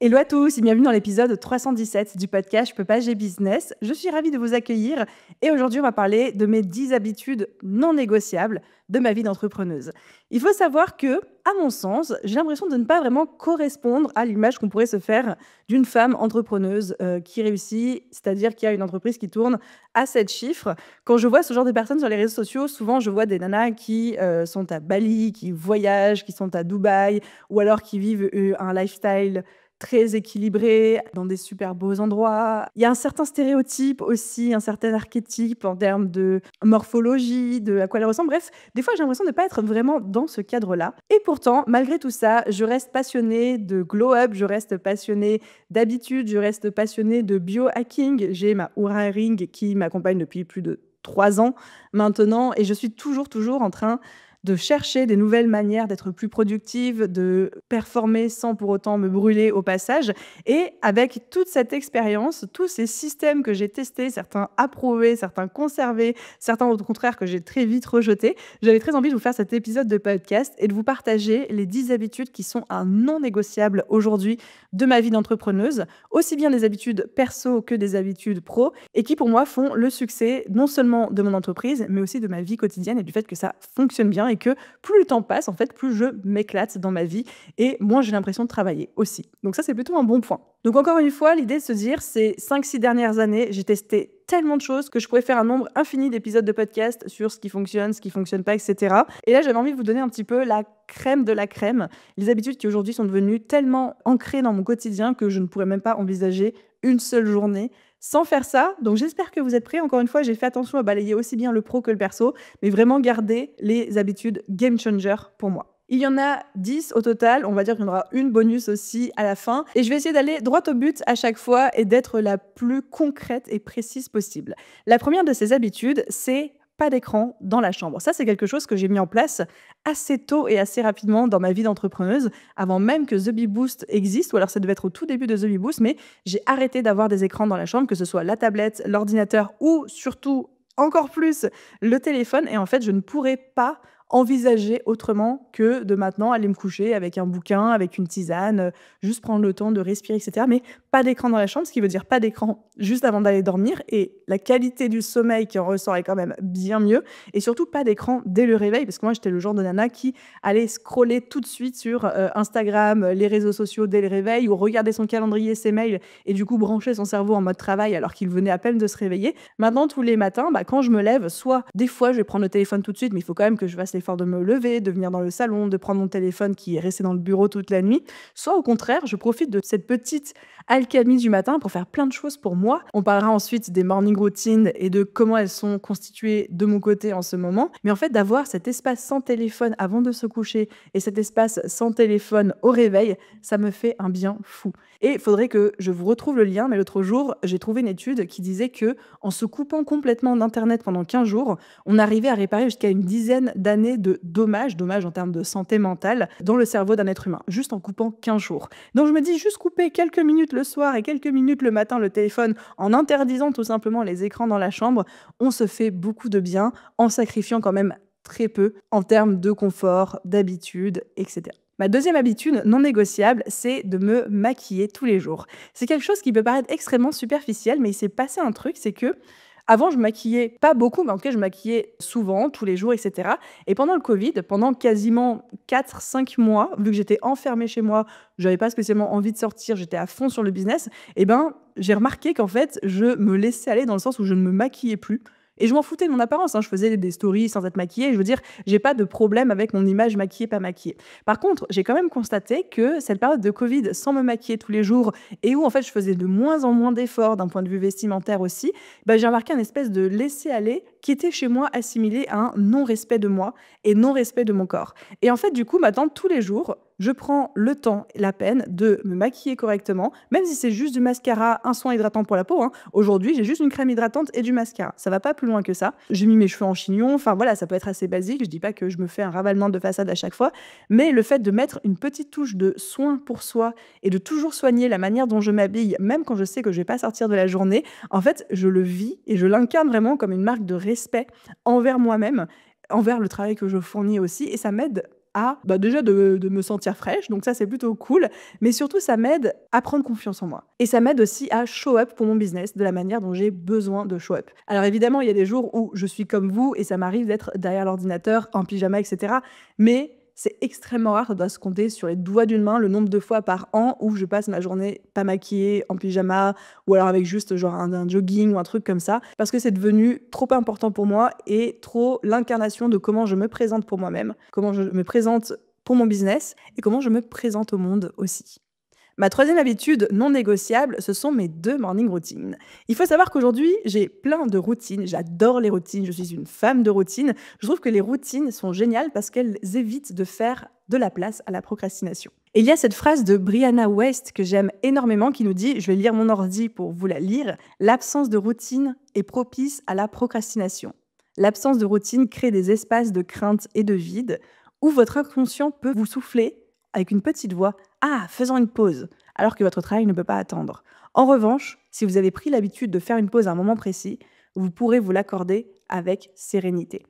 Hello à tous et bienvenue dans l'épisode 317 du podcast Je peux pas, j'ai business. Je suis ravie de vous accueillir et aujourd'hui on va parler de mes 10 habitudes non négociables de ma vie d'entrepreneuse. Il faut savoir que, à mon sens, j'ai l'impression de ne pas vraiment correspondre à l'image qu'on pourrait se faire d'une femme entrepreneuse qui réussit, c'est-à-dire qui a une entreprise qui tourne à 7 chiffres. Quand je vois ce genre de personnes sur les réseaux sociaux, souvent je vois des nanas qui sont à Bali, qui voyagent, qui sont à Dubaï ou alors qui vivent un lifestyle très équilibré, dans des super beaux endroits. Il y a un certain stéréotype aussi, un certain archétype en termes de morphologie, de à quoi elle ressemble. Bref, des fois, j'ai l'impression de ne pas être vraiment dans ce cadre-là. Et pourtant, malgré tout ça, je reste passionnée de glow-up, je reste passionnée d'habitude, je reste passionnée de biohacking. J'ai ma Oura Ring qui m'accompagne depuis plus de 3 ans maintenant et je suis toujours en train de chercher des nouvelles manières d'être plus productive, de performer sans pour autant me brûler au passage. Et avec toute cette expérience, tous ces systèmes que j'ai testés, certains approuvés, certains conservés, certains au contraire que j'ai très vite rejetés, j'avais très envie de vous faire cet épisode de podcast et de vous partager les 10 habitudes qui sont un non négociable aujourd'hui de ma vie d'entrepreneuse, aussi bien des habitudes perso que des habitudes pro, et qui pour moi font le succès non seulement de mon entreprise, mais aussi de ma vie quotidienne et du fait que ça fonctionne bien et que plus le temps passe, en fait, plus je m'éclate dans ma vie et moins j'ai l'impression de travailler aussi. Donc ça, c'est plutôt un bon point. Donc encore une fois, l'idée de se dire, ces 5-6 dernières années, j'ai testé tellement de choses que je pourrais faire un nombre infini d'épisodes de podcast sur ce qui fonctionne pas, etc. Et là, j'avais envie de vous donner un petit peu la crème de la crème, les habitudes qui aujourd'hui sont devenues tellement ancrées dans mon quotidien que je ne pourrais même pas envisager une seule journée sans faire ça. Donc j'espère que vous êtes prêts. Encore une fois, j'ai fait attention à balayer aussi bien le pro que le perso, mais vraiment garder les habitudes game changer pour moi. Il y en a 10 au total, on va dire qu'il y en aura une bonus aussi à la fin. Et je vais essayer d'aller droit au but à chaque fois et d'être la plus concrète et précise possible. La première de ces habitudes, c'est pas d'écran dans la chambre. Ça, c'est quelque chose que j'ai mis en place assez tôt et assez rapidement dans ma vie d'entrepreneuse, avant même que The Bee Boost existe, ou alors ça devait être au tout début de The Bee Boost, mais j'ai arrêté d'avoir des écrans dans la chambre, que ce soit la tablette, l'ordinateur ou surtout encore plus le téléphone. Et en fait, je ne pourrais pas envisager autrement que de maintenant aller me coucher avec un bouquin, avec une tisane, juste prendre le temps de respirer, etc. Mais pas d'écran dans la chambre, ce qui veut dire pas d'écran juste avant d'aller dormir. Et la qualité du sommeil qui en ressort est quand même bien mieux. Et surtout, pas d'écran dès le réveil, parce que moi, j'étais le genre de nana qui allait scroller tout de suite sur Instagram, les réseaux sociaux dès le réveil, ou regarder son calendrier, ses mails, et du coup brancher son cerveau en mode travail alors qu'il venait à peine de se réveiller. Maintenant, tous les matins, quand je me lève, soit des fois, je vais prendre le téléphone tout de suite, mais il faut quand même que je fasse l'effort de me lever, de venir dans le salon, de prendre mon téléphone qui est resté dans le bureau toute la nuit. Soit au contraire, je profite de cette petite alchimie du matin pour faire plein de choses pour moi. On parlera ensuite des morning routines et de comment elles sont constituées de mon côté en ce moment. Mais en fait, d'avoir cet espace sans téléphone avant de se coucher et cet espace sans téléphone au réveil, ça me fait un bien fou. Et il faudrait que je vous retrouve le lien, mais l'autre jour, j'ai trouvé une étude qui disait que en se coupant complètement d'Internet pendant 15 jours, on arrivait à réparer jusqu'à une dizaine d'années de dommages en termes de santé mentale, dans le cerveau d'un être humain, juste en coupant 15 jours. Donc je me dis, juste couper quelques minutes le soir et quelques minutes le matin le téléphone, en interdisant tout simplement les écrans dans la chambre, on se fait beaucoup de bien en sacrifiant quand même très peu en termes de confort, d'habitude, etc. Ma deuxième habitude non négociable, c'est de me maquiller tous les jours. C'est quelque chose qui peut paraître extrêmement superficiel, mais il s'est passé un truc, c'est que avant, je maquillais pas beaucoup, mais en tout cas, je maquillais souvent, tous les jours, etc. Et pendant le Covid, pendant quasiment 4-5 mois, vu que j'étais enfermée chez moi, je n'avais pas spécialement envie de sortir, j'étais à fond sur le business, j'ai remarqué qu'en fait, je me laissais aller dans le sens où je ne me maquillais plus. Et je m'en foutais de mon apparence, hein. Je faisais des stories sans être maquillée. Je veux dire, j'ai pas de problème avec mon image maquillée, pas maquillée. Par contre, j'ai quand même constaté que cette période de Covid, sans me maquiller tous les jours, et où en fait je faisais de moins en moins d'efforts d'un point de vue vestimentaire aussi, j'ai remarqué un espèce de laisser-aller qui était chez moi assimilé à un non-respect de moi et non-respect de mon corps. Et en fait, du coup, maintenant, tous les jours, je prends le temps et la peine de me maquiller correctement, même si c'est juste du mascara, un soin hydratant pour la peau, hein. Aujourd'hui, j'ai juste une crème hydratante et du mascara. Ça va pas plus loin que ça. J'ai mis mes cheveux en chignon. Enfin voilà, ça peut être assez basique. Je dis pas que je me fais un ravalement de façade à chaque fois, mais le fait de mettre une petite touche de soin pour soi et de toujours soigner la manière dont je m'habille, même quand je sais que je vais pas sortir de la journée, en fait, je le vis et je l'incarne vraiment comme une marque de respect envers moi-même, envers le travail que je fournis aussi, et ça m'aide à déjà de me sentir fraîche, donc ça c'est plutôt cool, mais surtout ça m'aide à prendre confiance en moi. Et ça m'aide aussi à show up pour mon business de la manière dont j'ai besoin de show up. Alors évidemment, il y a des jours où je suis comme vous et ça m'arrive d'être derrière l'ordinateur, en pyjama, etc. Mais c'est extrêmement rare, ça doit se compter sur les doigts d'une main le nombre de fois par an où je passe ma journée pas maquillée, en pyjama, ou alors avec juste genre un jogging ou un truc comme ça, parce que c'est devenu trop important pour moi et trop l'incarnation de comment je me présente pour moi-même, comment je me présente pour mon business et comment je me présente au monde aussi. Ma troisième habitude non négociable, ce sont mes 2 morning routines. Il faut savoir qu'aujourd'hui, j'ai plein de routines. J'adore les routines, je suis une femme de routine. Je trouve que les routines sont géniales parce qu'elles évitent de faire de la place à la procrastination. Et il y a cette phrase de Brianna West que j'aime énormément qui nous dit, je vais lire mon ordi pour vous la lire, l'absence de routine est propice à la procrastination. L'absence de routine crée des espaces de crainte et de vide où votre inconscient peut vous souffler avec une petite voix: «Ah, faisons une pause», alors que votre travail ne peut pas attendre. En revanche, si vous avez pris l'habitude de faire une pause à un moment précis, vous pourrez vous l'accorder avec sérénité.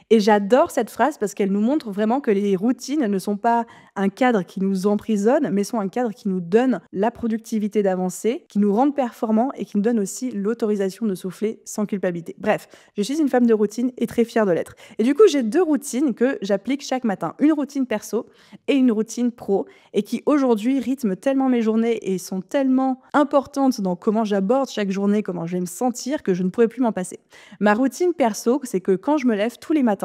Et j'adore cette phrase parce qu'elle nous montre vraiment que les routines ne sont pas un cadre qui nous emprisonne, mais sont un cadre qui nous donne la productivité d'avancer, qui nous rendent performants et qui nous donne aussi l'autorisation de souffler sans culpabilité. Bref, je suis une femme de routine et très fière de l'être. Et du coup, j'ai 2 routines que j'applique chaque matin. Une routine perso et une routine pro et qui aujourd'hui rythment tellement mes journées et sont tellement importantes dans comment j'aborde chaque journée, comment je vais me sentir que je ne pourrais plus m'en passer. Ma routine perso, c'est que quand je me lève tous les matins,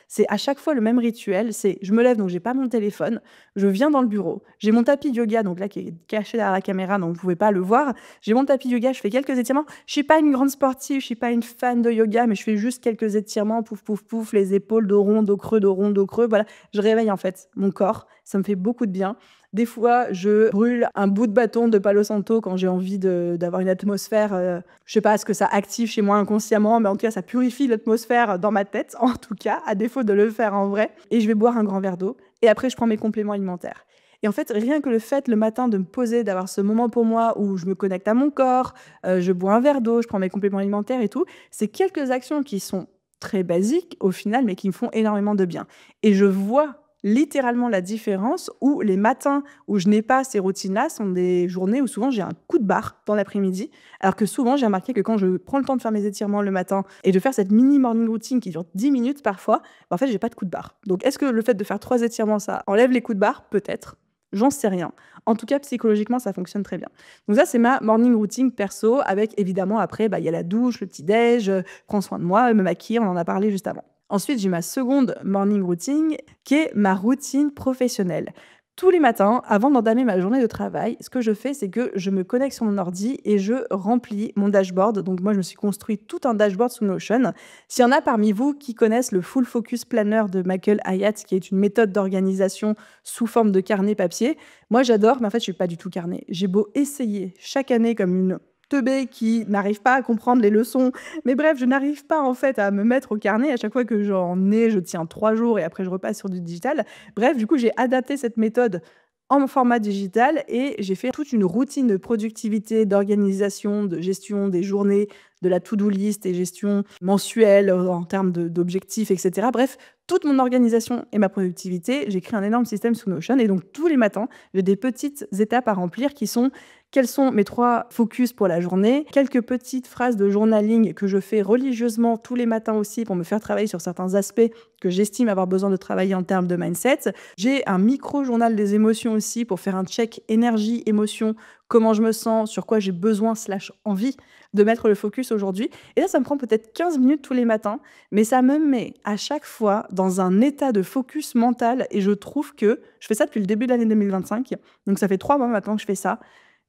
c'est à chaque fois le même rituel, c'est je me lève donc j'ai pas mon téléphone, je viens dans le bureau, j'ai mon tapis de yoga donc là qui est caché derrière la caméra donc vous pouvez pas le voir. J'ai mon tapis de yoga, je fais quelques étirements. Je suis pas une grande sportive, je suis pas une fan de yoga mais je fais juste quelques étirements, pouf pouf pouf, les épaules dos rond, dos creux, dos rond, dos creux, voilà. Je réveille en fait mon corps, ça me fait beaucoup de bien. Des fois, je brûle un bout de bâton de Palo Santo quand j'ai envie d'avoir une atmosphère, je sais pas ce que ça active chez moi inconsciemment, mais en tout cas, ça purifie l'atmosphère dans ma tête, en tout cas, à défaut de le faire en vrai. Et je vais boire un grand verre d'eau. Et après, je prends mes compléments alimentaires. Et en fait, rien que le fait, le matin, de me poser, d'avoir ce moment pour moi où je me connecte à mon corps, je bois un verre d'eau, je prends mes compléments alimentaires et tout, c'est quelques actions qui sont très basiques au final, mais qui me font énormément de bien. Et je vois littéralement la différence où les matins où je n'ai pas ces routines-là sont des journées où souvent j'ai un coup de barre dans l'après-midi, alors que souvent j'ai remarqué que quand je prends le temps de faire mes étirements le matin et de faire cette mini morning routine qui dure 10 minutes parfois, en fait j'ai pas de coup de barre. Donc est-ce que le fait de faire 3 étirements, ça enlève les coups de barre? Peut-être. J'en sais rien. En tout cas, psychologiquement, ça fonctionne très bien. Donc ça, c'est ma morning routine perso, avec évidemment après, il y a la douche, le petit-déj, je prends soin de moi, me maquiller, on en a parlé juste avant. Ensuite, j'ai ma seconde morning routine qui est ma routine professionnelle. Tous les matins, avant d'entamer ma journée de travail, ce que je fais, c'est que je me connecte sur mon ordi et je remplis mon dashboard. Donc moi, je me suis construit tout un dashboard sous Notion. S'il y en a parmi vous qui connaissent le Full Focus Planner de Michael Hyatt, qui est une méthode d'organisation sous forme de carnet papier, moi j'adore, mais en fait, je suis pas du tout carnet. J'ai beau essayer chaque année comme une teubée qui n'arrive pas à comprendre les leçons. Mais bref, je n'arrive pas en fait à me mettre au carnet. À chaque fois que j'en ai, je tiens 3 jours et après je repasse sur du digital. Bref, du coup, j'ai adapté cette méthode en format digital et j'ai fait toute une routine de productivité, d'organisation, de gestion des journées, de la to-do list et gestion mensuelle en termes d'objectifs, etc. Bref, toute mon organisation et ma productivité, j'ai créé un énorme système sous Notion et donc tous les matins, j'ai des petites étapes à remplir qui sont: quels sont mes 3 focus pour la journée, quelques petites phrases de journaling que je fais religieusement tous les matins aussi pour me faire travailler sur certains aspects que j'estime avoir besoin de travailler en termes de mindset. J'ai un micro-journal des émotions aussi pour faire un check énergie, émotion, comment je me sens, sur quoi j'ai besoin / envie de mettre le focus aujourd'hui. Et là, ça me prend peut-être 15 minutes tous les matins, mais ça me met à chaque fois dans un état de focus mental et je trouve que je fais ça depuis le début de l'année 2025, donc ça fait 3 mois maintenant que je fais ça.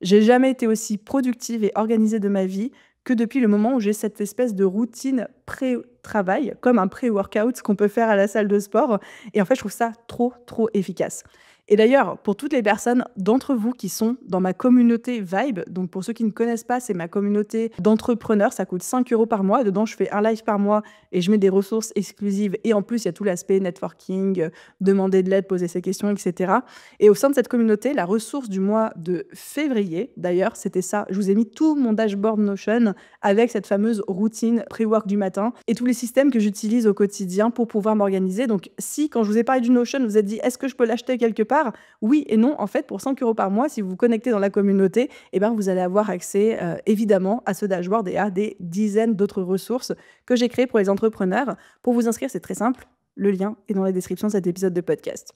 J'ai jamais été aussi productive et organisée de ma vie que depuis le moment où j'ai cette espèce de routine pré-travail, comme un pré-workout qu'on peut faire à la salle de sport. Et en fait, je trouve ça trop, trop efficace. Et d'ailleurs, pour toutes les personnes d'entre vous qui sont dans ma communauté Vibe, donc pour ceux qui ne connaissent pas, c'est ma communauté d'entrepreneurs, ça coûte 5 € par mois. Dedans, je fais un live par mois et je mets des ressources exclusives. Et en plus, il y a tout l'aspect networking, demander de l'aide, poser ses questions, etc. Et au sein de cette communauté, la ressource du mois de février, d'ailleurs, c'était ça. Je vous ai mis tout mon dashboard Notion avec cette fameuse routine pré-work du matin et tous les systèmes que j'utilise au quotidien pour pouvoir m'organiser. Donc, si, quand je vous ai parlé du Notion, vous vous êtes dit, est-ce que je peux l'acheter quelque part? Oui et non. En fait, pour 5 € par mois, si vous vous connectez dans la communauté, eh ben, vous allez avoir accès évidemment à ce dashboard et à des dizaines d'autres ressources que j'ai créées pour les entrepreneurs. Pour vous inscrire, c'est très simple. Le lien est dans la description de cet épisode de podcast.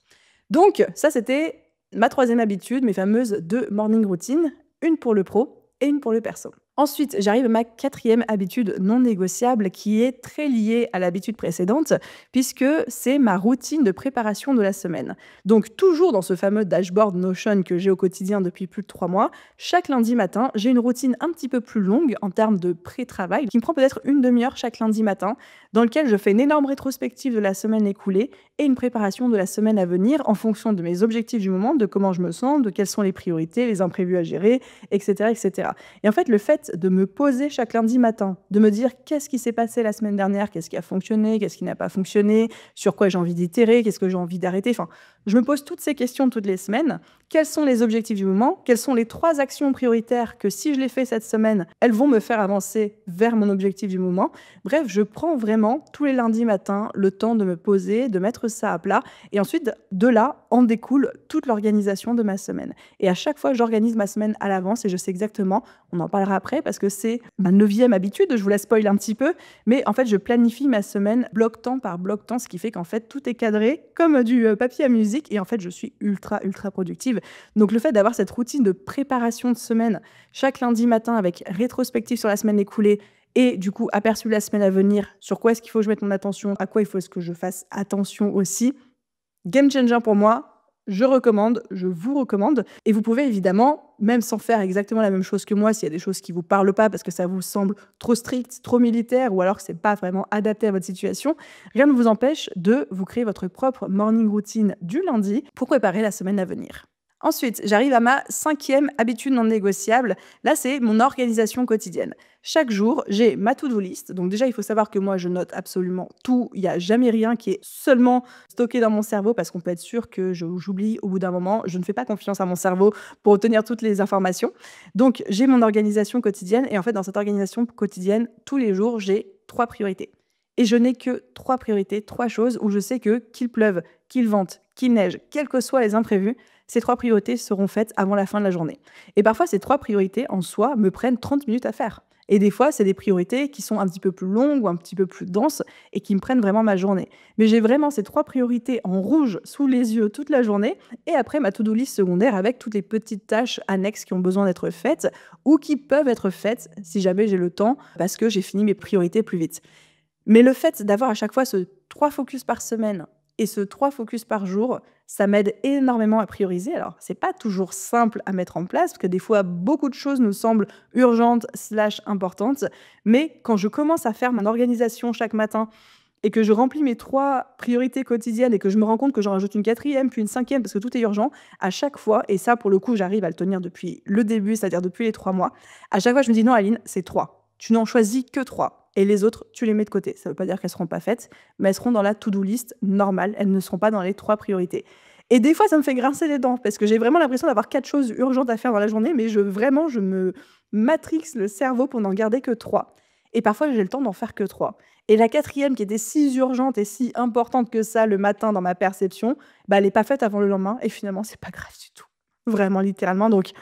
Donc, ça, c'était ma 3e habitude, mes fameuses 2 morning routines, une pour le pro et une pour le perso. Ensuite, j'arrive à ma 4e habitude non négociable qui est très liée à l'habitude précédente puisque c'est ma routine de préparation de la semaine. Donc toujours dans ce fameux dashboard Notion que j'ai au quotidien depuis plus de 3 mois, chaque lundi matin, j'ai une routine un petit peu plus longue en termes de pré-travail qui me prend peut-être une demi-heure chaque lundi matin dans lequel je fais une énorme rétrospective de la semaine écoulée et une préparation de la semaine à venir en fonction de mes objectifs du moment, de comment je me sens, de quelles sont les priorités, les imprévus à gérer, etc. etc. Et en fait, le fait de me poser chaque lundi matin, de me dire qu'est-ce qui s'est passé la semaine dernière, qu'est-ce qui a fonctionné, qu'est-ce qui n'a pas fonctionné, sur quoi j'ai envie d'itérer, qu'est-ce que j'ai envie d'arrêter. Enfin, je me pose toutes ces questions toutes les semaines. Quels sont les objectifs du moment? Quelles sont les 3 actions prioritaires que si je les fais cette semaine, elles vont me faire avancer vers mon objectif du moment? Bref, je prends vraiment tous les lundis matins le temps de me poser, de mettre ça à plat. Et ensuite, de là, en découle toute l'organisation de ma semaine. Et à chaque fois, j'organise ma semaine à l'avance et je sais exactement, on en parlera après parce que c'est ma 9e habitude, je vous la spoil un petit peu, mais en fait, je planifie ma semaine bloc-temps par bloc-temps, ce qui fait qu'en fait, tout est cadré comme du papier à musique et en fait, je suis ultra productive. Donc le fait d'avoir cette routine de préparation de semaine chaque lundi matin avec rétrospective sur la semaine écoulée et du coup aperçu de la semaine à venir, sur quoi est-ce qu'il faut que je mette mon attention, à quoi il faut que je fasse attention aussi, game changer pour moi. Je recommande, je vous recommande. Et vous pouvez évidemment, même sans faire exactement la même chose que moi, s'il y a des choses qui ne vous parlent pas parce que ça vous semble trop strict, trop militaire, ou alors que ce n'est pas vraiment adapté à votre situation, rien ne vous empêche de vous créer votre propre morning routine du lundi pour préparer la semaine à venir. Ensuite, j'arrive à ma 5e habitude non négociable. Là, c'est mon organisation quotidienne. Chaque jour, j'ai ma to-do list. Donc déjà, il faut savoir que moi, je note absolument tout. Il n'y a jamais rien qui est seulement stocké dans mon cerveau parce qu'on peut être sûr que j'oublie au bout d'un moment. Je ne fais pas confiance à mon cerveau pour obtenir toutes les informations. Donc, j'ai mon organisation quotidienne. Et en fait, dans cette organisation quotidienne, tous les jours, j'ai 3 priorités. Et je n'ai que 3 priorités, 3 choses où je sais que qu'il pleuve, qu'il vente, qu'il neige, quels que soient les imprévus, ces 3 priorités seront faites avant la fin de la journée. Et parfois, ces 3 priorités, en soi, me prennent 30 minutes à faire. Et des fois, c'est des priorités qui sont un petit peu plus longues ou un petit peu plus denses et qui me prennent vraiment ma journée. Mais j'ai vraiment ces 3 priorités en rouge sous les yeux toute la journée et après ma to-do list secondaire avec toutes les petites tâches annexes qui ont besoin d'être faites ou qui peuvent être faites si jamais j'ai le temps parce que j'ai fini mes priorités plus vite. Mais le fait d'avoir à chaque fois ce 3 focus par semaine et ce 3 focus par jour, ça m'aide énormément à prioriser. Alors, c'est pas toujours simple à mettre en place, parce que des fois, beaucoup de choses nous semblent urgentes / importantes. Mais quand je commence à faire mon organisation chaque matin et que je remplis mes 3 priorités quotidiennes et que je me rends compte que j'en rajoute une 4e, puis une 5e, parce que tout est urgent, à chaque fois, et ça, pour le coup, j'arrive à le tenir depuis le début, c'est-à-dire depuis les 3 mois, à chaque fois, je me dis non, Aline, c'est 3. Tu n'en choisis que 3. Et les autres, tu les mets de côté. Ça ne veut pas dire qu'elles ne seront pas faites, mais elles seront dans la to-do list normale. Elles ne seront pas dans les 3 priorités. Et des fois, ça me fait grincer les dents, parce que j'ai vraiment l'impression d'avoir 4 choses urgentes à faire dans la journée, mais je me matrixe le cerveau pour n'en garder que 3. Et parfois, j'ai le temps d'en faire que 3. Et la 4e, qui était si urgente et si importante que ça le matin dans ma perception, elle n'est pas faite avant le lendemain. Et finalement, c'est pas grave du tout. Vraiment, littéralement. Donc,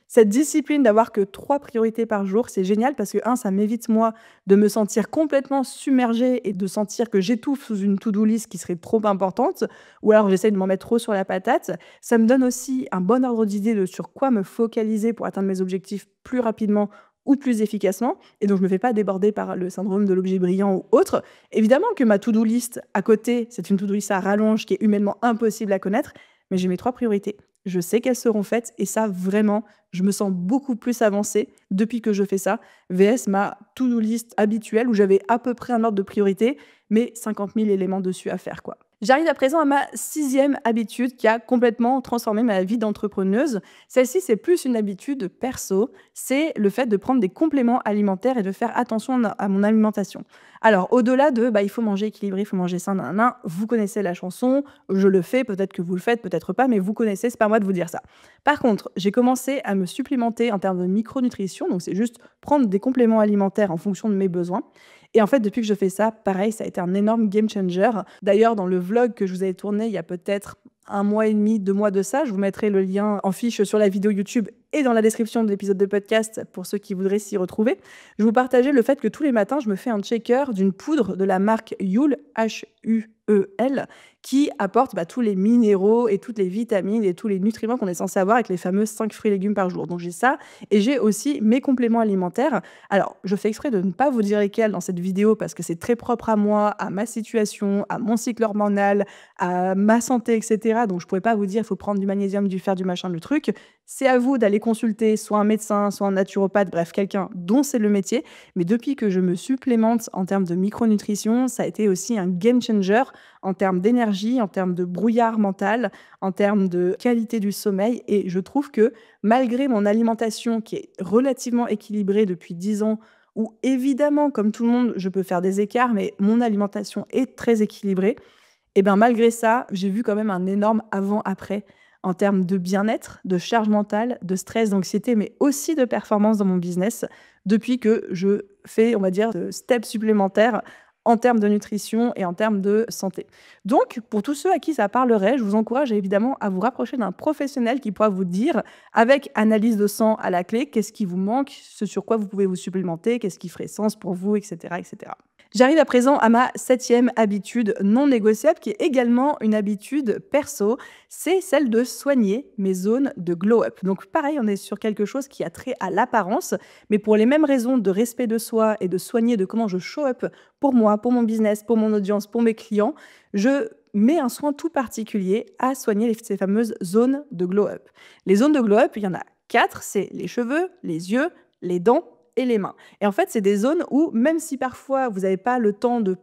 cette discipline d'avoir que 3 priorités par jour, c'est génial parce que, ça m'évite, moi, de me sentir complètement submergée et de sentir que j'étouffe sous une to-do list qui serait trop importante, ou alors j'essaye de m'en mettre trop sur la patate. Ça me donne aussi un bon ordre d'idée sur quoi me focaliser pour atteindre mes objectifs plus rapidement ou plus efficacement, et donc je ne me fais pas déborder par le syndrome de l'objet brillant ou autre. Évidemment que ma to-do list à côté, c'est une to-do list à rallonge qui est humainement impossible à connaître, mais j'ai mes 3 priorités. Je sais qu'elles seront faites et ça, vraiment, je me sens beaucoup plus avancée depuis que je fais ça. VS ma to-do list habituelle où j'avais à peu près un ordre de priorité, mais 50 000 éléments dessus à faire, quoi. J'arrive à présent à ma sixième habitude qui a complètement transformé ma vie d'entrepreneuse. Celle-ci, c'est plus une habitude perso, c'est le fait de prendre des compléments alimentaires et de faire attention à mon alimentation. Alors, au-delà de il faut manger équilibré, il faut manger sain, nan, vous connaissez la chanson, je le fais, peut-être que vous le faites, peut-être pas, mais vous connaissez, c'est pas à moi de vous dire ça. Par contre, j'ai commencé à me supplémenter en termes de micronutrition, donc c'est juste prendre des compléments alimentaires en fonction de mes besoins. Et en fait, depuis que je fais ça, pareil, ça a été un énorme game changer. D'ailleurs, dans le vlog que je vous avais tourné il y a peut-être 1 mois et demi, 2 mois de ça, je vous mettrai le lien en fiche sur la vidéo YouTube et dans la description de l'épisode de podcast pour ceux qui voudraient s'y retrouver. Je vous partageais le fait que tous les matins, je me fais un checker d'une poudre de la marque Huel, Huel, qui apporte tous les minéraux et toutes les vitamines et tous les nutriments qu'on est censé avoir avec les fameux 5 fruits et légumes par jour. Donc j'ai ça et j'ai aussi mes compléments alimentaires. Alors, je fais exprès de ne pas vous dire lesquels dans cette vidéo parce que c'est très propre à moi, à ma situation, à mon cycle hormonal, à ma santé, etc. Donc je pourrais pas vous dire il faut prendre du magnésium, du fer, du machin, du truc. C'est à vous d'aller consulter soit un médecin, soit un naturopathe, bref, quelqu'un dont c'est le métier. Mais depuis que je me supplémente en termes de micronutrition, ça a été aussi un game changer en termes d'énergie, en termes de brouillard mental, en termes de qualité du sommeil. Et je trouve que malgré mon alimentation qui est relativement équilibrée depuis 10 ans, où évidemment, comme tout le monde, je peux faire des écarts, mais mon alimentation est très équilibrée, et bien malgré ça, j'ai vu quand même un énorme avant-après en termes de bien-être, de charge mentale, de stress, d'anxiété, mais aussi de performance dans mon business depuis que je fais, on va dire, de steps supplémentaires en termes de nutrition et en termes de santé. Donc, pour tous ceux à qui ça parlerait, je vous encourage évidemment à vous rapprocher d'un professionnel qui pourra vous dire, avec analyse de sang à la clé, qu'est-ce qui vous manque, ce sur quoi vous pouvez vous supplémenter, qu'est-ce qui ferait sens pour vous, etc., etc. J'arrive à présent à ma septième habitude non négociable, qui est également une habitude perso, c'est celle de soigner mes zones de glow-up. Donc pareil, on est sur quelque chose qui a trait à l'apparence, mais pour les mêmes raisons de respect de soi et de soigner de comment je show up pour moi, pour mon business, pour mon audience, pour mes clients, je mets un soin tout particulier à soigner ces fameuses zones de glow-up. Les zones de glow-up, il y en a 4, c'est les cheveux, les yeux, les dents et les mains. Et en fait, c'est des zones où, même si parfois vous n'avez pas le temps de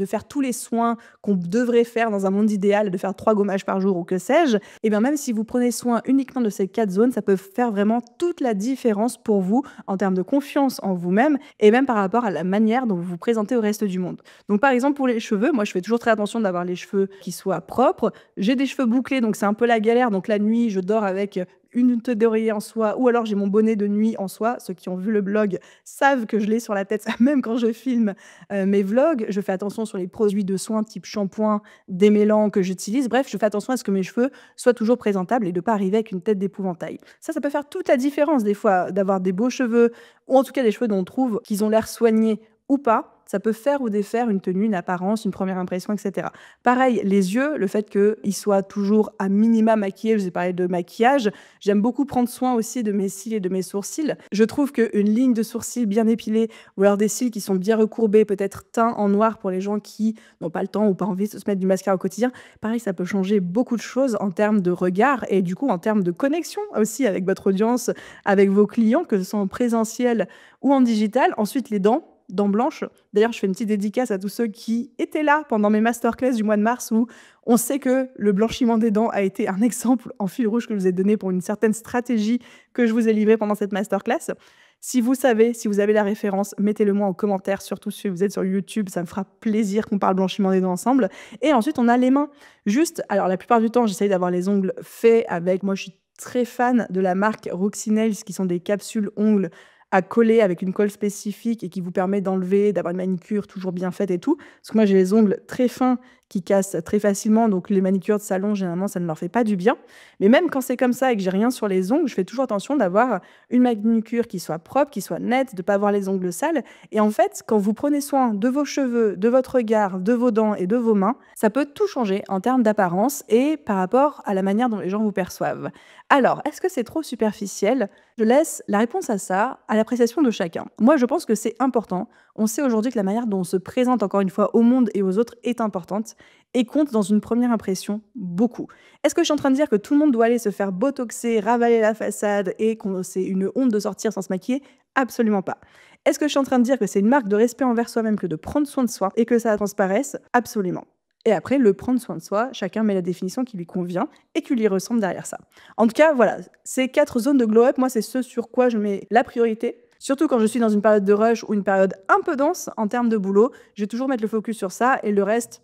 faire tous les soins qu'on devrait faire dans un monde idéal, de faire 3 gommages par jour ou que sais-je, et bien même si vous prenez soin uniquement de ces 4 zones, ça peut faire vraiment toute la différence pour vous en termes de confiance en vous-même et même par rapport à la manière dont vous vous présentez au reste du monde. Donc par exemple pour les cheveux, moi je fais toujours très attention d'avoir les cheveux qui soient propres. J'ai des cheveux bouclés, donc c'est un peu la galère, donc la nuit je dors avec une tête d'oreiller en soie, ou alors j'ai mon bonnet de nuit en soie. Ceux qui ont vu le blog savent que je l'ai sur la tête, même quand je filme mes vlogs. Je fais attention sur les produits de soins type shampoing, démêlant que j'utilise. Bref, je fais attention à ce que mes cheveux soient toujours présentables et de ne pas arriver avec une tête d'épouvantail. Ça peut faire toute la différence des fois d'avoir des beaux cheveux, ou en tout cas des cheveux dont on trouve qu'ils ont l'air soignés ou pas. Ça peut faire ou défaire une tenue, une apparence, une première impression, etc. Pareil, les yeux, le fait qu'ils soient toujours à minima maquillés, je vous ai parlé de maquillage, j'aime beaucoup prendre soin aussi de mes cils et de mes sourcils. Je trouve qu'une ligne de sourcils bien épilée ou alors des cils qui sont bien recourbés, peut-être teints en noir pour les gens qui n'ont pas le temps ou pas envie de se mettre du mascara au quotidien, pareil, ça peut changer beaucoup de choses en termes de regard et du coup en termes de connexion aussi avec votre audience, avec vos clients, que ce soit en présentiel ou en digital. Ensuite, les dents blanches. D'ailleurs, je fais une petite dédicace à tous ceux qui étaient là pendant mes masterclass du mois de mars où on sait que le blanchiment des dents a été un exemple en fil rouge que je vous ai donné pour une certaine stratégie que je vous ai livrée pendant cette masterclass. Si vous savez, si vous avez la référence, mettez-le moi en commentaire, surtout si vous êtes sur YouTube, ça me fera plaisir qu'on parle blanchiment des dents ensemble. Et ensuite, on a les mains. Juste, alors la plupart du temps, j'essaye d'avoir les ongles faits avec, moi je suis très fan de la marque Roxy Nails, qui sont des capsules ongles à coller avec une colle spécifique et qui vous permet d'enlever, d'avoir une manicure toujours bien faite et tout. Parce que moi, j'ai les ongles très fins qui cassent très facilement, donc les manicures de salon, généralement, ça ne leur fait pas du bien. Mais même quand c'est comme ça et que j'ai rien sur les ongles, je fais toujours attention d'avoir une manicure qui soit propre, qui soit nette, de ne pas avoir les ongles sales. Et en fait, quand vous prenez soin de vos cheveux, de votre regard, de vos dents et de vos mains, ça peut tout changer en termes d'apparence et par rapport à la manière dont les gens vous perçoivent. Alors, est-ce que c'est trop superficiel? Je laisse la réponse à ça à l'appréciation de chacun. Moi, je pense que c'est important. On sait aujourd'hui que la manière dont on se présente, encore une fois, au monde et aux autres est importante et compte dans une première impression beaucoup. Est-ce que je suis en train de dire que tout le monde doit aller se faire botoxer, ravaler la façade et que c'est une honte de sortir sans se maquiller? Absolument pas. Est-ce que je suis en train de dire que c'est une marque de respect envers soi-même que de prendre soin de soi et que ça transparaisse? Absolument. Et après, le prendre soin de soi, chacun met la définition qui lui convient et qui lui ressemble derrière ça. En tout cas, voilà, ces 4 zones de glow up, moi, c'est ce sur quoi je mets la priorité. Surtout quand je suis dans une période de rush ou une période un peu dense en termes de boulot, je vais toujours mettre le focus sur ça et le reste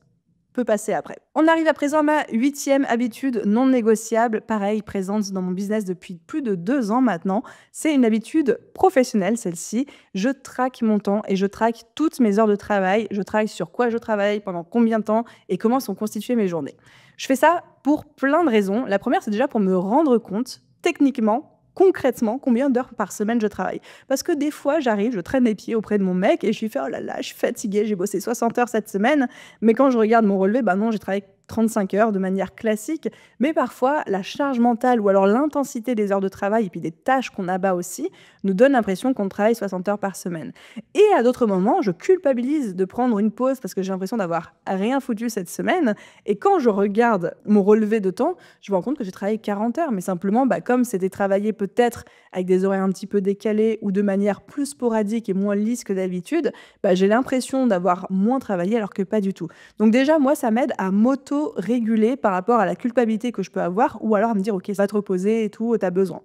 peut passer après. On arrive à présent à ma 8e habitude non négociable, pareil, présente dans mon business depuis plus de 2 ans maintenant. C'est une habitude professionnelle, celle-ci. Je traque mon temps et je traque toutes mes heures de travail. Je traque sur quoi je travaille, pendant combien de temps et comment sont constituées mes journées. Je fais ça pour plein de raisons. La première, c'est déjà pour me rendre compte, techniquement, concrètement, combien d'heures par semaine je travaille. Parce que des fois, j'arrive, je traîne les pieds auprès de mon mec et je lui fais: «Oh là là, je suis fatiguée, j'ai bossé 60 heures cette semaine». Mais quand je regarde mon relevé, bah non, j'ai travaillé 35 heures de manière classique. Mais parfois, la charge mentale ou alors l'intensité des heures de travail et puis des tâches qu'on abat aussi nous donne l'impression qu'on travaille 60 heures par semaine. Et à d'autres moments, je culpabilise de prendre une pause parce que j'ai l'impression d'avoir rien foutu cette semaine. Et quand je regarde mon relevé de temps, je me rends compte que j'ai travaillé 40 heures. Mais simplement, bah, comme c'était travaillé peut-être avec des horaires un petit peu décalés ou de manière plus sporadique et moins lisse que d'habitude, bah, j'ai l'impression d'avoir moins travaillé alors que pas du tout. Donc déjà, moi, ça m'aide à m'auto-réguler par rapport à la culpabilité que je peux avoir ou alors à me dire: «OK, va te reposer et tout, tu as besoin».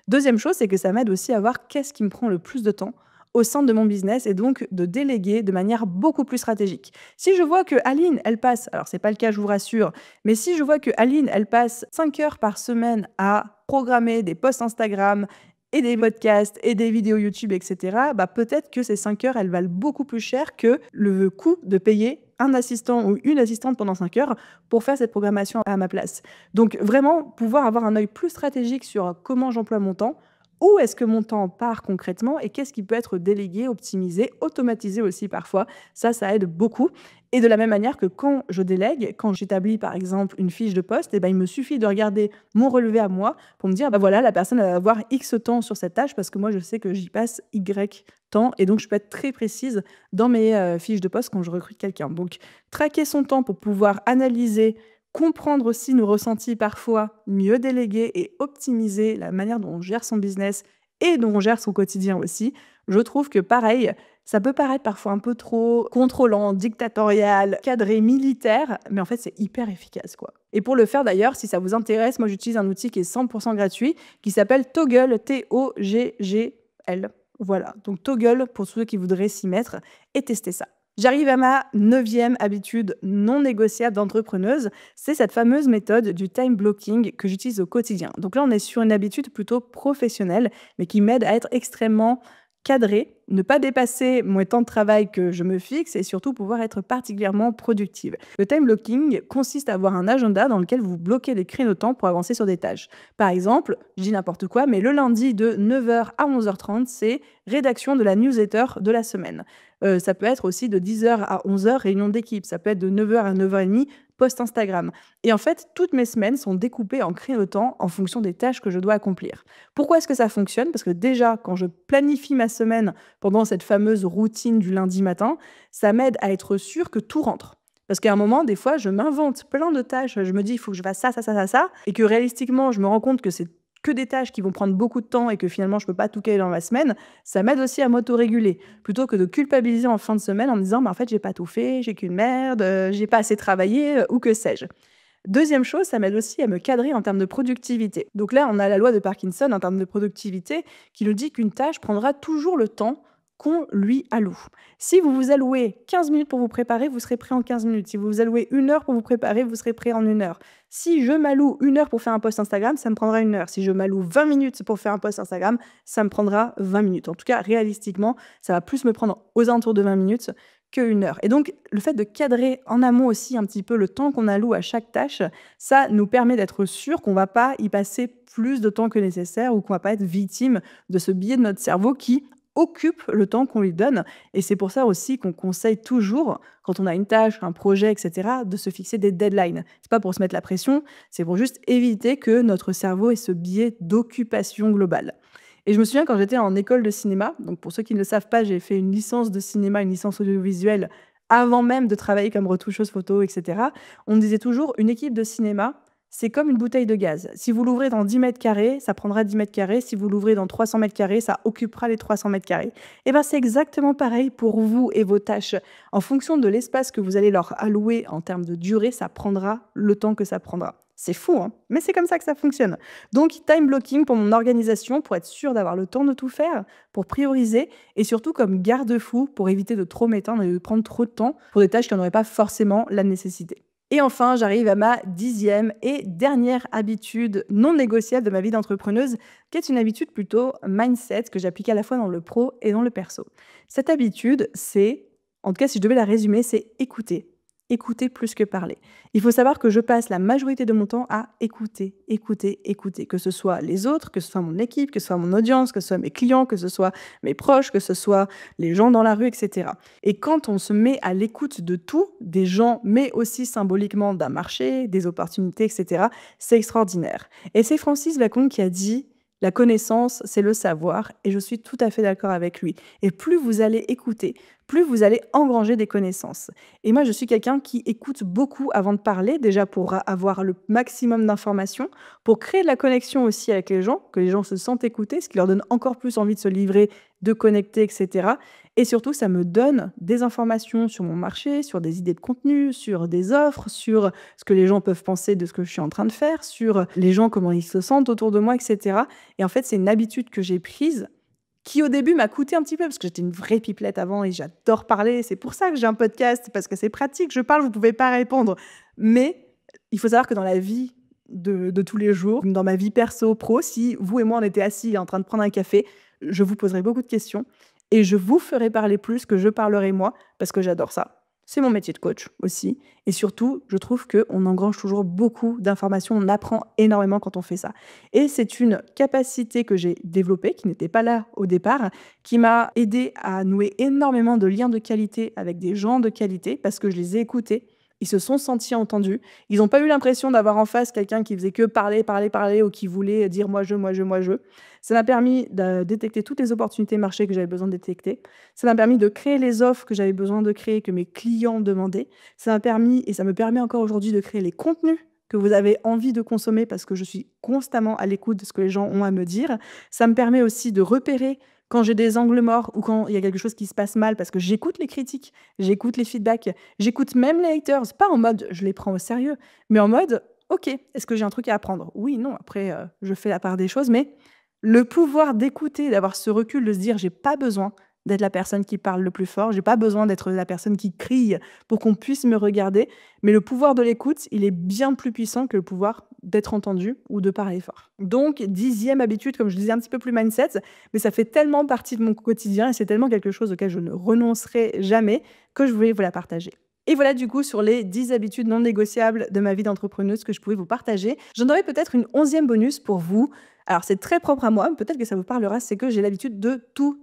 Deuxième chose, c'est que ça m'aide aussi à voir qu'est-ce qui me prend le plus de temps au sein de mon business et donc de déléguer de manière beaucoup plus stratégique. Si je vois que Aline, elle passe, alors c'est pas le cas, je vous rassure, mais si je vois que Aline, elle passe 5 heures par semaine à programmer des posts Instagram et des podcasts et des vidéos YouTube, etc., bah peut-être que ces 5 heures, elles valent beaucoup plus cher que le coût de payer un assistant ou une assistante pendant 5 heures pour faire cette programmation à ma place. Donc vraiment, pouvoir avoir un œil plus stratégique sur comment j'emploie mon temps, où est-ce que mon temps part concrètement et qu'est-ce qui peut être délégué, optimisé, automatisé aussi parfois. Ça aide beaucoup. Et de la même manière que quand je délègue, quand j'établis par exemple une fiche de poste, eh ben, il me suffit de regarder mon relevé à moi pour me dire, bah voilà, la personne elle va avoir X temps sur cette tâche parce que moi je sais que j'y passe Y temps et donc je peux être très précise dans mes fiches de poste quand je recrute quelqu'un. Donc traquer son temps pour pouvoir analyser, comprendre aussi nos ressentis parfois, mieux déléguer et optimiser la manière dont on gère son business et dont on gère son quotidien aussi. Je trouve que pareil, ça peut paraître parfois un peu trop contrôlant, dictatorial, cadré, militaire, mais en fait c'est hyper efficace quoi. Et pour le faire d'ailleurs, si ça vous intéresse, moi j'utilise un outil qui est 100% gratuit, qui s'appelle Toggl, Toggl. Voilà, donc Toggl pour ceux qui voudraient s'y mettre et tester ça. J'arrive à ma 9e habitude non négociable d'entrepreneuse, c'est cette fameuse méthode du time blocking que j'utilise au quotidien. Donc là, on est sur une habitude plutôt professionnelle, mais qui m'aide à être extrêmement cadrée, ne pas dépasser mon temps de travail que je me fixe et surtout pouvoir être particulièrement productive. Le time blocking consiste à avoir un agenda dans lequel vous bloquez des créneaux de temps pour avancer sur des tâches. Par exemple, je dis n'importe quoi, mais le lundi de 9 h à 11 h 30, c'est rédaction de la newsletter de la semaine. Ça peut être aussi de 10 h à 11 h, réunion d'équipe. Ça peut être de 9 h à 9 h 30, post Instagram. Et en fait, toutes mes semaines sont découpées en créneaux de temps en fonction des tâches que je dois accomplir. Pourquoi est-ce que ça fonctionne? Parce que déjà, quand je planifie ma semaine pendant cette fameuse routine du lundi matin, ça m'aide à être sûre que tout rentre. Parce qu'à un moment, des fois, je m'invente plein de tâches. Je me dis, il faut que je fasse ça, ça, ça, ça, ça. Et que réalistiquement, je me rends compte que c'est que des tâches qui vont prendre beaucoup de temps et que finalement, je ne peux pas tout caler dans ma semaine. Ça m'aide aussi à m'auto-réguler. Plutôt que de culpabiliser en fin de semaine en me disant, bah, en fait, j'ai pas tout fait, j'ai qu'une merde, j'ai pas assez travaillé, ou que sais-je. Deuxième chose, ça m'aide aussi à me cadrer en termes de productivité. Donc là, on a la loi de Parkinson en termes de productivité qui nous dit qu'une tâche prendra toujours le temps qu'on lui alloue. Si vous vous allouez 15 minutes pour vous préparer, vous serez prêt en 15 minutes. Si vous vous allouez 1 heure pour vous préparer, vous serez prêt en 1 heure. Si je m'alloue 1 heure pour faire un post Instagram, ça me prendra 1 heure. Si je m'alloue 20 minutes pour faire un post Instagram, ça me prendra 20 minutes. En tout cas, réalistiquement, ça va plus me prendre aux alentours de 20 minutes que 1 heure. Et donc, le fait de cadrer en amont aussi un petit peu le temps qu'on alloue à chaque tâche, ça nous permet d'être sûr qu'on ne va pas y passer plus de temps que nécessaire ou qu'on ne va pas être victime de ce biais de notre cerveau qui occupe le temps qu'on lui donne. Et c'est pour ça aussi qu'on conseille toujours, quand on a une tâche, un projet, etc., de se fixer des deadlines. C'est pas pour se mettre la pression, c'est pour juste éviter que notre cerveau ait ce biais d'occupation globale. Et je me souviens quand j'étais en école de cinéma, donc pour ceux qui ne le savent pas, j'ai fait une licence de cinéma, une licence audiovisuelle, avant même de travailler comme retoucheuse photo, etc. On me disait toujours, une équipe de cinéma, c'est comme une bouteille de gaz. Si vous l'ouvrez dans 10 mètres carrés, ça prendra 10 mètres carrés. Si vous l'ouvrez dans 300 mètres carrés, ça occupera les 300 mètres carrés. Et bien, c'est exactement pareil pour vous et vos tâches. En fonction de l'espace que vous allez leur allouer en termes de durée, ça prendra le temps que ça prendra. C'est fou, hein, mais c'est comme ça que ça fonctionne. Donc, time blocking pour mon organisation, pour être sûr d'avoir le temps de tout faire, pour prioriser et surtout comme garde-fou pour éviter de trop m'étendre et de prendre trop de temps pour des tâches qui n'en auraient pas forcément la nécessité. Et enfin, j'arrive à ma 10e et dernière habitude non négociable de ma vie d'entrepreneuse, qui est une habitude plutôt mindset que j'applique à la fois dans le pro et dans le perso. Cette habitude, c'est, en tout cas si je devais la résumer, c'est écouter. Écouter plus que parler. Il faut savoir que je passe la majorité de mon temps à écouter, écouter, écouter. Que ce soit les autres, que ce soit mon équipe, que ce soit mon audience, que ce soit mes clients, que ce soit mes proches, que ce soit les gens dans la rue, etc. Et quand on se met à l'écoute de tout, des gens, mais aussi symboliquement d'un marché, des opportunités, etc., c'est extraordinaire. Et c'est Francis Bacon qui a dit: la connaissance, c'est le savoir, et je suis tout à fait d'accord avec lui. Et plus vous allez écouter, plus vous allez engranger des connaissances. Et moi, je suis quelqu'un qui écoute beaucoup avant de parler, déjà pour avoir le maximum d'informations, pour créer de la connexion aussi avec les gens, que les gens se sentent écoutés, ce qui leur donne encore plus envie de se livrer, de connecter, etc. Et surtout, ça me donne des informations sur mon marché, sur des idées de contenu, sur des offres, sur ce que les gens peuvent penser de ce que je suis en train de faire, sur les gens, comment ils se sentent autour de moi, etc. Et en fait, c'est une habitude que j'ai prise qui au début m'a coûté un petit peu parce que j'étais une vraie pipelette avant et j'adore parler. C'est pour ça que j'ai un podcast, parce que c'est pratique. Je parle, vous ne pouvez pas répondre. Mais il faut savoir que dans la vie de tous les jours, dans ma vie perso, pro, si vous et moi on était assis en train de prendre un café, je vous poserai beaucoup de questions et je vous ferai parler plus que je parlerai moi parce que j'adore ça. C'est mon métier de coach aussi. Et surtout, je trouve qu'on engrange toujours beaucoup d'informations. On apprend énormément quand on fait ça. Et c'est une capacité que j'ai développée, qui n'était pas là au départ, qui m'a aidé à nouer énormément de liens de qualité avec des gens de qualité parce que je les ai écoutés. Ils se sont sentis entendus. Ils n'ont pas eu l'impression d'avoir en face quelqu'un qui faisait que parler, parler, parler ou qui voulait dire moi, je, moi, je, moi, je. Ça m'a permis de détecter toutes les opportunités marché que j'avais besoin de détecter. Ça m'a permis de créer les offres que j'avais besoin de créer, que mes clients demandaient. Ça m'a permis, et ça me permet encore aujourd'hui, de créer les contenus que vous avez envie de consommer parce que je suis constamment à l'écoute de ce que les gens ont à me dire. Ça me permet aussi de repérer quand j'ai des angles morts ou quand il y a quelque chose qui se passe mal parce que j'écoute les critiques, j'écoute les feedbacks, j'écoute même les haters, pas en mode je les prends au sérieux, mais en mode ok, est-ce que j'ai un truc à apprendre? Oui, non, après je fais la part des choses, mais le pouvoir d'écouter, d'avoir ce recul, de se dire j'ai pas besoin d'être la personne qui parle le plus fort, j'ai pas besoin d'être la personne qui crie pour qu'on puisse me regarder, mais le pouvoir de l'écoute, il est bien plus puissant que le pouvoir d'être entendu ou de parler fort. Donc, 10e habitude, comme je disais, un petit peu plus mindset, mais ça fait tellement partie de mon quotidien et c'est tellement quelque chose auquel je ne renoncerai jamais que je voulais vous la partager. Et voilà du coup sur les 10 habitudes non négociables de ma vie d'entrepreneuse que je pouvais vous partager. J'en aurais peut-être une 11e bonus pour vous. Alors c'est très propre à moi, peut-être que ça vous parlera, c'est que j'ai l'habitude de tout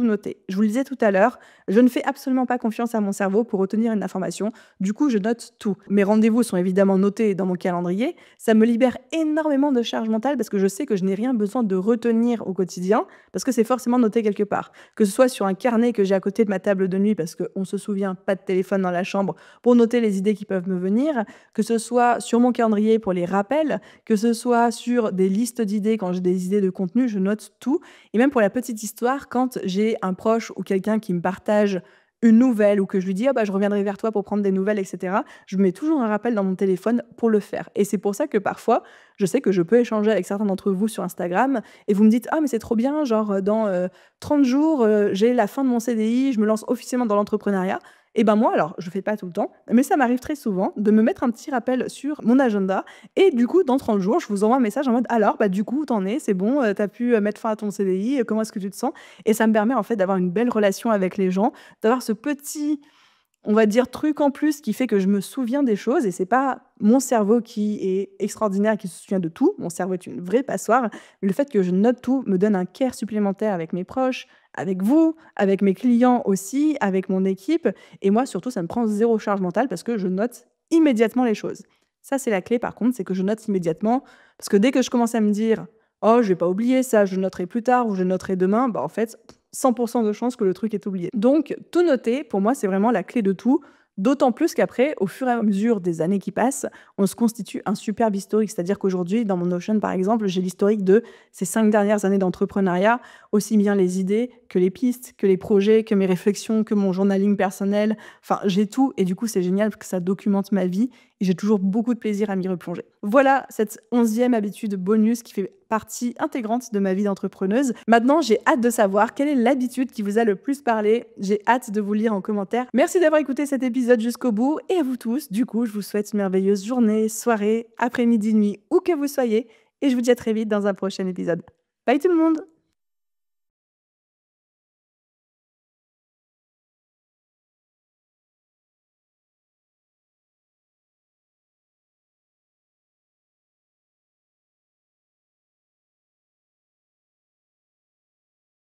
noter. Je vous le disais tout à l'heure, je ne fais absolument pas confiance à mon cerveau pour retenir une information, du coup je note tout. Mes rendez-vous sont évidemment notés dans mon calendrier, ça me libère énormément de charge mentale parce que je sais que je n'ai rien besoin de retenir au quotidien, parce que c'est forcément noté quelque part. Que ce soit sur un carnet que j'ai à côté de ma table de nuit, parce qu'on se souvient, pas de téléphone dans la chambre, pour noter les idées qui peuvent me venir, que ce soit sur mon calendrier pour les rappels, que ce soit sur des listes d'idées, quand j'ai des idées de contenu, je note tout. Et même pour la petite histoire, quand j'ai un proche ou quelqu'un qui me partage une nouvelle ou que je lui dis: «Ah bah, je reviendrai vers toi pour prendre des nouvelles», etc., je mets toujours un rappel dans mon téléphone pour le faire. Et c'est pour ça que parfois, je sais que je peux échanger avec certains d'entre vous sur Instagram et vous me dites: «Ah mais c'est trop bien, genre dans 30 jours, j'ai la fin de mon CDI, je me lance officiellement dans l'entrepreneuriat». Et ben moi, alors je fais pas tout le temps, mais ça m'arrive très souvent de me mettre un petit rappel sur mon agenda et du coup, dans 30 jours, je vous envoie un message en mode: «Alors, bah, du coup, où tu es? C'est bon, tu as pu, mettre fin à ton CDI, comment est-ce que tu te sens?» Et ça me permet en fait d'avoir une belle relation avec les gens, d'avoir ce petit, on va dire, truc en plus qui fait que je me souviens des choses et c'est pas mon cerveau qui est extraordinaire et qui se souvient de tout. Mon cerveau est une vraie passoire, mais le fait que je note tout me donne un care supplémentaire avec mes proches, avec vous, avec mes clients aussi, avec mon équipe et moi surtout ça me prend zéro charge mentale parce que je note immédiatement les choses. Ça c'est la clé par contre, c'est que je note immédiatement parce que dès que je commence à me dire: «Oh je vais pas oublier ça, je noterai plus tard ou je noterai demain», bah en fait 100 de chances que le truc est oublié. Donc tout noter, pour moi, c'est vraiment la clé de tout. D'autant plus qu'après, au fur et à mesure des années qui passent, on se constitue un superbe historique. C'est-à-dire qu'aujourd'hui, dans mon Notion, par exemple, j'ai l'historique de ces 5 dernières années d'entrepreneuriat, aussi bien les idées que les pistes, que les projets, que mes réflexions, que mon journaling personnel. Enfin, j'ai tout et du coup, c'est génial parce que ça documente ma vie et j'ai toujours beaucoup de plaisir à m'y replonger. Voilà cette 11e habitude bonus qui fait partie intégrante de ma vie d'entrepreneuse. Maintenant, j'ai hâte de savoir quelle est l'habitude qui vous a le plus parlé. J'ai hâte de vous lire en commentaire. Merci d'avoir écouté cet épisode jusqu'au bout et à vous tous. Du coup, je vous souhaite une merveilleuse journée, soirée, après-midi, nuit, où que vous soyez et je vous dis à très vite dans un prochain épisode. Bye tout le monde!